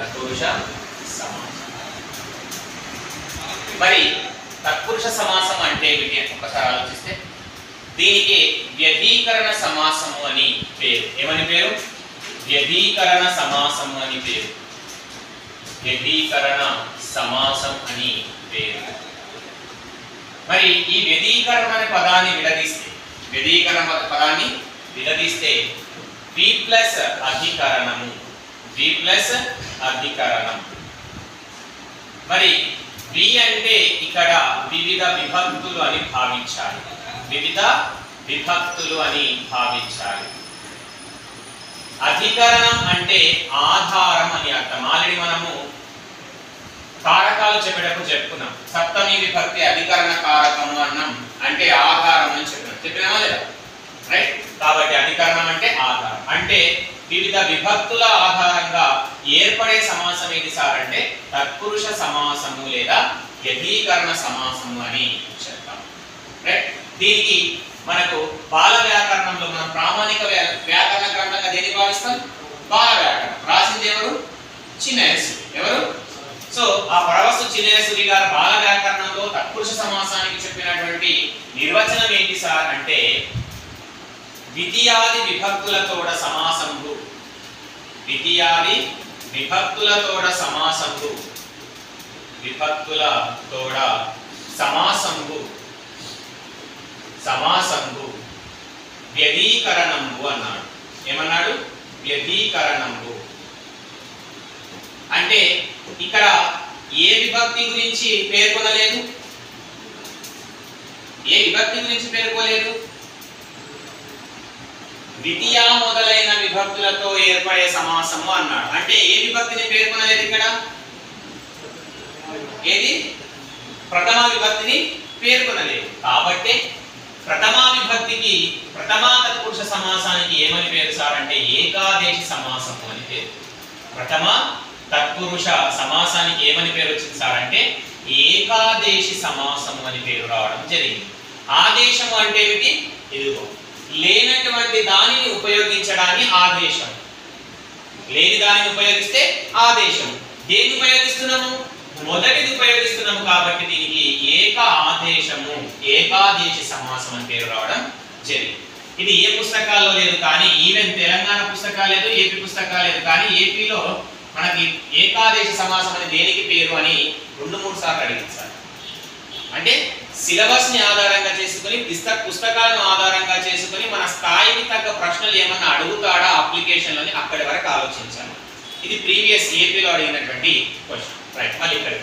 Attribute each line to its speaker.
Speaker 1: తత్పురుష సమాసం. మరి తత్పురుష సమాసం అంటే ఏమిటి ఒకసారి ఆలోచిస్తే దీనికి వ్యధీకరణ సమాసము అని పేరు. ఏమని పేరు? వ్యధీకరణ సమాసము అని పేరు. వ్యధీకరణ సమాసం అని పేరు. మరి ఈ వ్యధీకరణ అనే పదాన్ని విడదీస్తే వి ప్లస్ అధికరణము, వి ప్లస్ అధికరణం. మరి వి అంటే ఇక్కడ వివిధ విభక్తులు అని భావించాలి, వివిధ విభక్తులు అని భావించాలి. అధికరణం అంటే ఆధారం అని అర్థం. ఆల్రెడీ మనము కారకాలు చెప్పేటప్పుడు చెప్పుకున్నాం. సప్తమి విభక్తి అధికరణ కారకము అన్నాం, అంటే ఆధారం అని చెప్పినామా లేదా? రైట్. కాబట్టి అధికరణం అంటే ఆధారం, అంటే వివిధ విభక్తుల ఆధారంగా ఏర్పడే సమాసం ఏది సార్ అంటే తత్పురుష సమాసము లేదా వ్యధీకరణ సమాసము అని చెప్తాం. రైట్. దీనికి మనకు బాల వ్యాకరణంలో మనం ప్రామాణిక వ్యాకరణ గ్రంథంగా దేన్ని భావిస్తాం? బాల వ్యాకరణం. రాసింది ఎవరు? చిన్నయసూరి. ఎవరు? సో ఆ పరవస్తు చిన్నయసూరి గారు బాల వ్యాకరణంలో తత్పురుష సమాసానికి చెప్పినటువంటి నిర్వచనం ఏంటి సార్ అంటే ద్వితీయాది విభక్తులతోడ సమాసంబు, ద్వితీయాది విభక్తులతోడ సమాసంబు, విభక్తులతోడ సమాసంబు, సమాసంబు వ్యధీకరణంబు అన్నాడు. ఏమన్నాడు? వ్యధీకరణంబు. అంటే ఇక్కడ ఏ విభక్తి గురించి పేర్కొనలేదు, ఏ విభక్తి గురించి పేర్కొనలేదు, ద్వితీయ మొదలైన విభక్తులతో ఏర్పడే సమాసము అన్నాడు. అంటే ఏ విభక్తిని పేర్కొనలేదు ఇక్కడ? ఏది? ప్రథమ విభక్తిని పేర్కొనలేదు. కాబట్టి ప్రథమా విభక్తికి ప్రథమా తత్పురుష సమాసానికి ఏమని పేరు సార్ అంటే ఏకాదేశి సమాసము అని పేరు. ప్రథమ తత్పురుష సమాసానికి ఏమని పేరు వచ్చింది సార్ అంటే ఏకాదేశి సమాసము అని పేరు రావడం జరిగింది. ఆదేశము అంటే ఏమిటి? ఇదిగో లేనటువంటి దానిని ఉపయోగించడాన్ని ఆదేశం, లేని దానిని ఉపయోగిస్తే ఆదేశం. దేన్ని ఉపయోగిస్తున్నాము? మొదటిది ఉపయోగిస్తున్నాము కాబట్టి దీనికి ఏక ఆదేశము, ఏకాదేశి సమాసం అని పేరు రావడం జరిగింది. ఇది ఏ పుస్తకాల్లో లేదు, కానీ ఈవెన్ తెలంగాణ పుస్తకాలు లేదు, ఏపీ పుస్తకాలు లేదు, కానీ ఏపీలో మనకి ఏకాదేశి సమాసం అనేది దేనికి పేరు అని 2-3 సార్లు అడిగింది సార్. అంటే సిలబస్ ని ఆధారంగా చేసుకుని పుస్తకాలను ఆధారంగా చేసుకుని మన స్థాయికి తగ్గ ప్రశ్నలు ఏమన్నా అడుగుతాడా అప్లికేషన్ లోని అక్కడి వరకు ఆలోచించాలి. ఇది ప్రీవియస్ ఏపీలో అడిగినటువంటి క్వశ్చన్. రైట్. మళ్ళీ ఇక్కడ